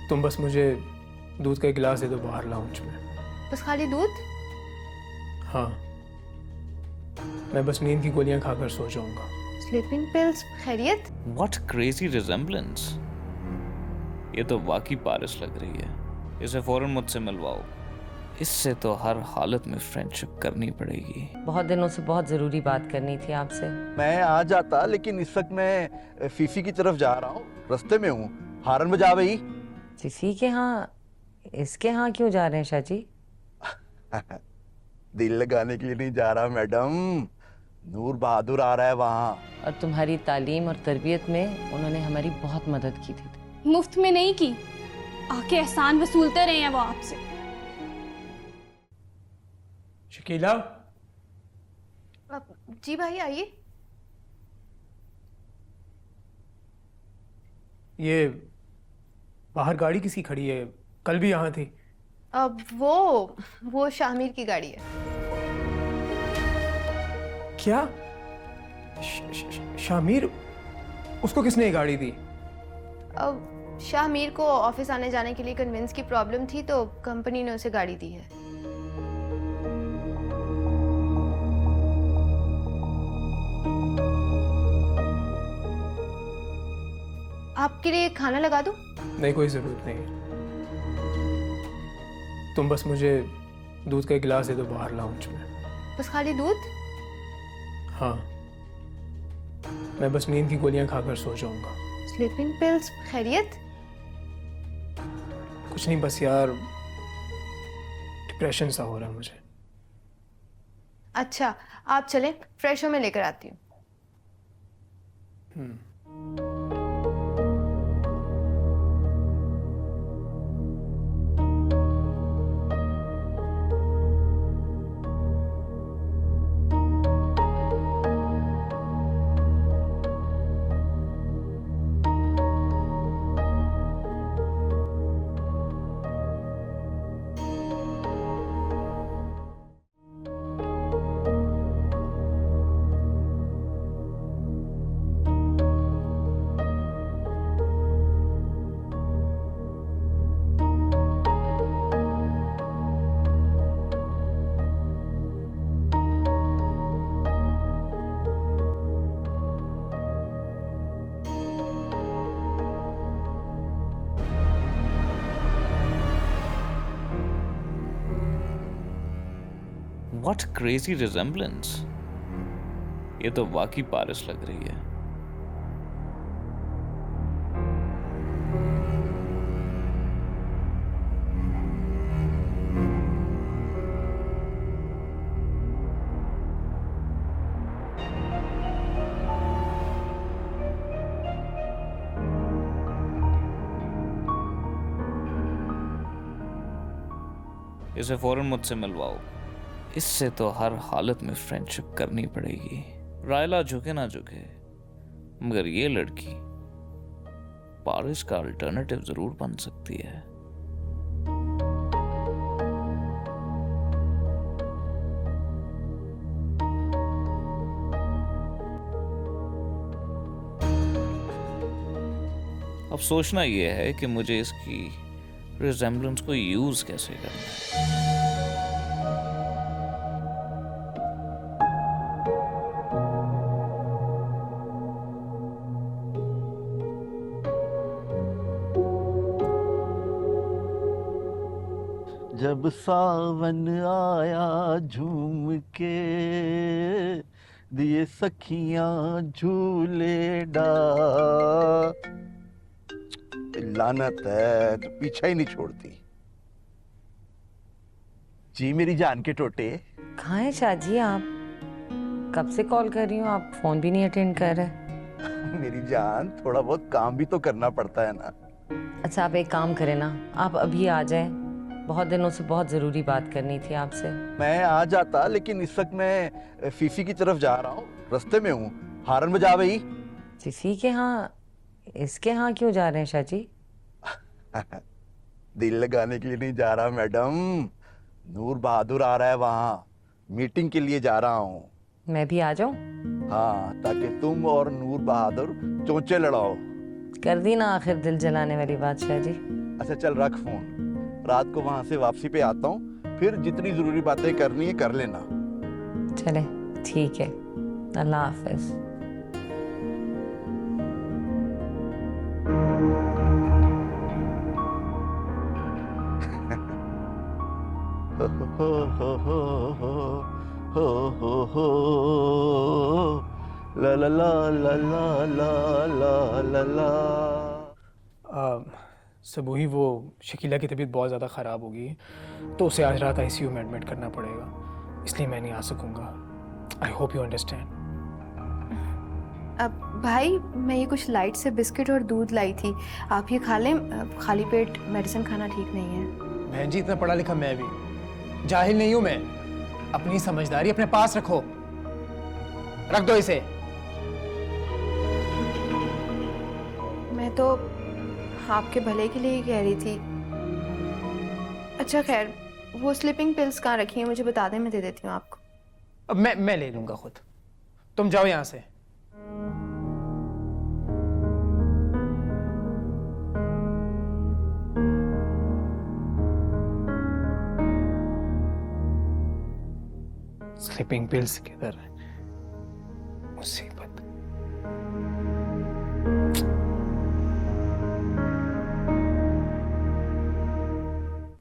तुम बस मुझे दूध का एक गिलास दे दो बाहर लाउंज में। बस खाली दूध? हाँ, मैं बस नींद की गोलियां खाकर सो जाऊंगा। Sleeping pills? खैरियत? What crazy resemblance? ये तो वाकई पारिस लग रही है। इसे फौरन मुझसे मिलवाओ। इससे तो हर हालत में फ्रेंडशिप करनी पड़ेगी। बहुत दिनों से बहुत ज़रूरी बात करनी थी आपसे। मैं आ जाता, लेकिन इस वक्त मैं फीफी की तरफ जा रहा हूँ, रास्ते में हूँ। हारन बजा भाई। फीफी के यहाँ? इसके यहाँ क्यों जा रहे हैं शाह जी? दिल लगाने के लिए नहीं जा रहा मैडम, नूर बहादुर आ रहा है वहाँ। और तुम्हारी तालीम और तरबियत में उन्होंने हमारी बहुत मदद की थी। मुफ्त में नहीं की, आके एहसान वसूलते रहे हैं वो आपसे। शकीला। जी भाई आइए। ये बाहर गाड़ी किसी खड़ी है? कल भी यहाँ थी। अब वो शामिर की गाड़ी है। क्या? शामिर? उसको किसने ये गाड़ी दी? अब शामिर को ऑफिस आने जाने के लिए कन्वेंस की प्रॉब्लम थी तो कंपनी ने उसे गाड़ी दी है। आपके लिए खाना लगा दूं? नहीं, कोई ज़रूरत नहीं। तुम बस मुझे दूध का एक गिलास दे दो बाहर लाउंज में। बस खाली दूध? हाँ, मैं बस नींद की गोलियां खाकर सो जाऊंगा। Sleeping pills? खैरियत? कुछ नहीं, बस यार डिप्रेशन सा हो रहा है मुझे। अच्छा आप चलें, फ्रेश हो मैं लेकर आती हूँ। What crazy resemblance? ये तो वाकई पारिस लग रही है। इसे फौरन मुझसे मिलवाओ। इससे तो हर हालत में फ्रेंडशिप करनी पड़ेगी। रायला झुके ना झुके, मगर ये लड़की पारिस का अल्टरनेटिव जरूर बन सकती है। अब सोचना यह है कि मुझे इसकी रिजेम्बलेंस को यूज कैसे करना है। जब सावन आया झूम के, दिए सखियां झूले डाल। लानत है तो पीछा ही नहीं छोड़ती। जी मेरी जान के टोटे। कहाँ हैं शाह जी आप? कब से कॉल कर रही हूँ, आप फोन भी नहीं अटेंड कर रहे। मेरी जान, थोड़ा बहुत काम भी तो करना पड़ता है ना। अच्छा आप एक काम करें ना, आप अभी आ जाएं। बहुत दिनों से बहुत ज़रूरी बात करनी थी आपसे। मैं आ जाता, लेकिन इस वक्त मैं फीफी की तरफ जा रहा हूँ, रास्ते में हूँ। हारन बजा भाई। फीफी के यहाँ? इसके यहाँ क्यों जा रहे हैं शाह जी? दिल लगाने के लिए नहीं जा रहा मैडम, नूर बहादुर आ रहा है वहाँ, मीटिंग के लिए जा रहा हूँ। मैं भी आ जाऊं? हाँ, ताकि तुम और नूर बहादुर चोंचे लड़ाओ। कर दी ना आखिर दिल जलाने वाली बात शाह जी। अच्छा चल रख फोन, रात को वहां से वापसी पे आता हूँ, फिर जितनी जरूरी बातें करनी है कर लेना। चले ठीक है, अल्लाह हाफिज। ला ला ला ला ला ला ला ला ला। सबूही वो शकीला की तबीयत बहुत ज़्यादा ख़राब होगी, तो उसे आज रात आईसीयू में एडमिट करना पड़ेगा, इसलिए मैं नहीं आ सकूँगा। I hope you understand. अब भाई, मैं ये कुछ लाइट से बिस्किट और दूध लाई थी, आप ये खा लें। खाली पेट मेडिसिन खाना ठीक नहीं है। बहन जी, इतना पढ़ा लिखा मैं भी जाहिल नहीं हूँ मैं। अपनी समझदारी अपने पास रखो, रख दो इसे। मैं तो आपके भले के लिए ही कह रही थी। अच्छा खैर, वो स्लीपिंग पिल्स कहाँ रखी हैं मुझे बता दें, मैं दे देती हूँ आपको। अब मैं ले लूँगा खुद, तुम जाओ यहाँ से। स्लीपिंग पिल्स किधर है? मुसीबत।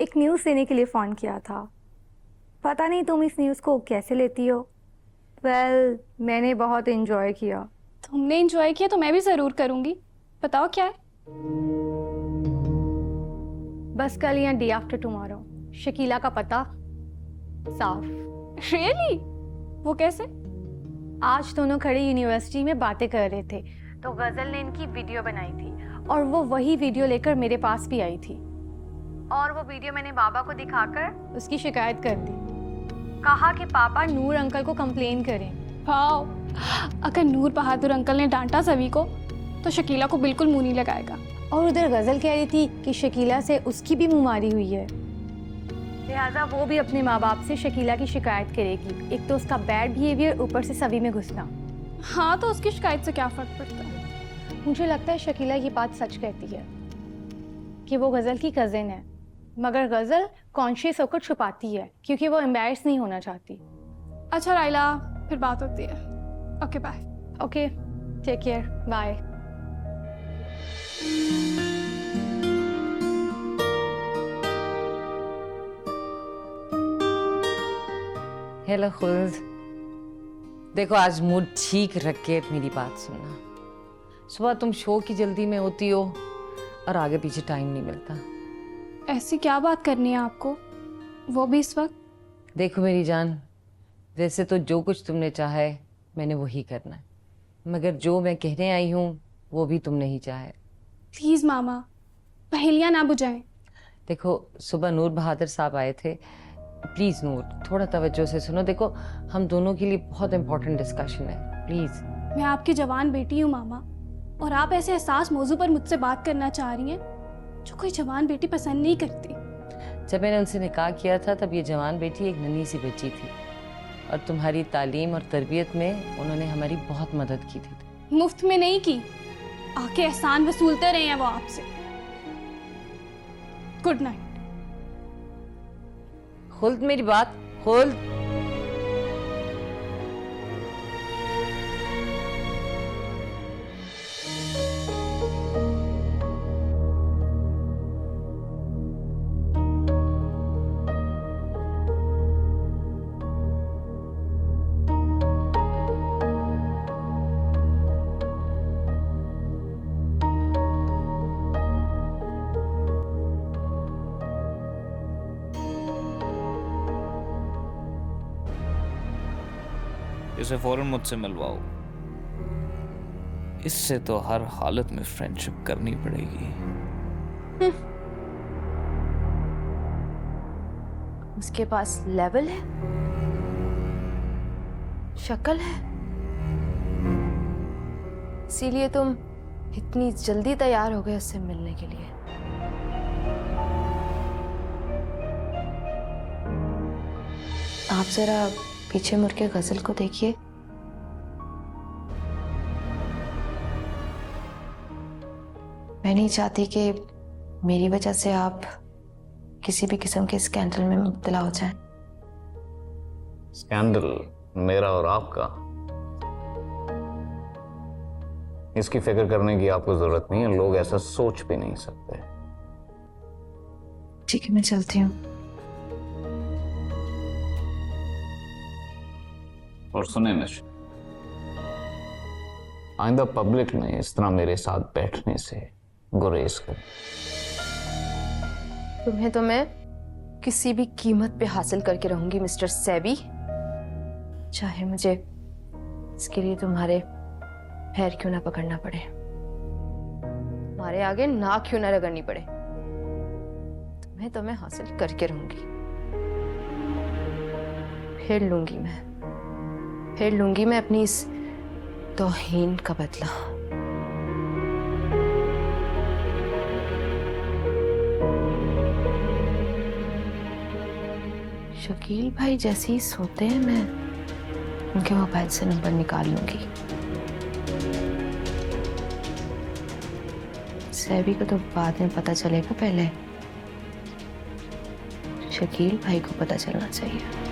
एक न्यूज़ देने के लिए फ़ोन किया था। पता नहीं तुम इस न्यूज़ को कैसे लेती हो। वेल, मैंने बहुत एंजॉय किया। तुमने एंजॉय किया तो मैं भी ज़रूर करूँगी। बताओ क्या है? बस कल या डे आफ्टर टुमारो शकीला का पता साफ। रियली? वो कैसे? आज दोनों खड़े यूनिवर्सिटी में बातें कर रहे थे तो गजल ने इनकी वीडियो बनाई थी और वो वही वीडियो लेकर मेरे पास भी आई थी और वो वीडियो मैंने बाबा को दिखाकर उसकी शिकायत कर दी। कहा कि पापा नूर अंकल को कंप्लेन करें। वाओ, अगर नूर बहादुर अंकल ने डांटा सभी को तो शकीला को बिल्कुल मुंह नहीं लगाएगा। और उधर गजल कह रही थी कि शकीला से उसकी भी मुंहमारी हुई है, लिहाजा वो भी अपने माँ बाप से शकीला की शिकायत करेगी। एक तो उसका बैड बिहेवियर, ऊपर से सभी में घुसना। हाँ, तो उसकी शिकायत से क्या फ़र्क पड़ता है? मुझे लगता है शकीला ये बात सच कहती है कि वो गजल की कजिन है, मगर गजल कॉन्शियस होकर छुपाती है क्योंकि वो एम्बैरेस नहीं होना चाहती। अच्छा राइला, फिर बात होती है। Okay bye. Okay, take care, bye. Hello Khuld, देखो आज मूड ठीक रख के मेरी बात सुनना। सुबह तुम शो की जल्दी में होती हो और आगे पीछे टाइम नहीं मिलता। ऐसी क्या बात करनी है आपको, वो भी इस वक्त? देखो मेरी जान, वैसे तो जो कुछ तुमने चाहा है मैंने वही करना है, मगर जो मैं कहने आई हूँ वो भी तुमने ही चाहा है। प्लीज़ मामा, पहेलियाँ ना बुझाएं। देखो सुबह नूर बहादुर साहब आए थे, प्लीज़ नूर थोड़ा तवज्जो से सुनो। देखो हम दोनों के लिए बहुत इंपॉर्टेंट डिस्कशन है, प्लीज़। मैं आपकी जवान बेटी हूँ मामा, और आप ऐसे एहसास मौजू पर मुझसे बात करना चाह रही हैं जो कोई जवान बेटी पसंद नहीं करती। जब मैंने उनसे निकाह किया था तब ये जवान बेटी एक नन्ही सी बच्ची थी और तुम्हारी तालीम और तरबियत में उन्होंने हमारी बहुत मदद की थी। मुफ्त में नहीं की, आके एहसान वसूलते रहे हैं वो आपसे। Good night. खुल्द मेरी बात, खुल्द। इसे फौरन मुझसे मिलवाओ, इससे तो हर हालत में फ्रेंडशिप करनी पड़ेगी। उसके पास लेवल है, शक्ल है, इसीलिए तुम इतनी जल्दी तैयार हो गए उससे मिलने के लिए। आप जरा पीछे मुड़ के गजल को देखिए। मैं नहीं चाहती कि मेरी वजह से आप किसी भी किस्म के स्कैंडल में मुब्तला हो जाएं। स्कैंडल मेरा और आपका, इसकी फिक्र करने की आपको जरूरत नहीं है। लोग ऐसा सोच भी नहीं सकते। ठीक है, मैं चलती हूँ। और सुने नशे, आइंदा पब्लिक में इस तरह मेरे साथ बैठने से गुरेज कर। तुम्हें तो मैं किसी भी कीमत पे हासिल करके रहूंगी मिस्टर सैबी, चाहे मुझे इसके लिए तुम्हारे पैर क्यों ना पकड़ना पड़े, तुम्हारे आगे नाक क्यों ना रगड़नी पड़े, तुम्हें तो मैं हासिल करके रहूंगी। फिर लूंगी मैं अपनी इस तौहीन का बदला। शकील भाई जैसे ही सोते हैं मैं उनके मोबाइल से नंबर निकाल लूंगी। सैबी को तो बाद में पता चलेगा, पहले शकील भाई को पता चलना चाहिए।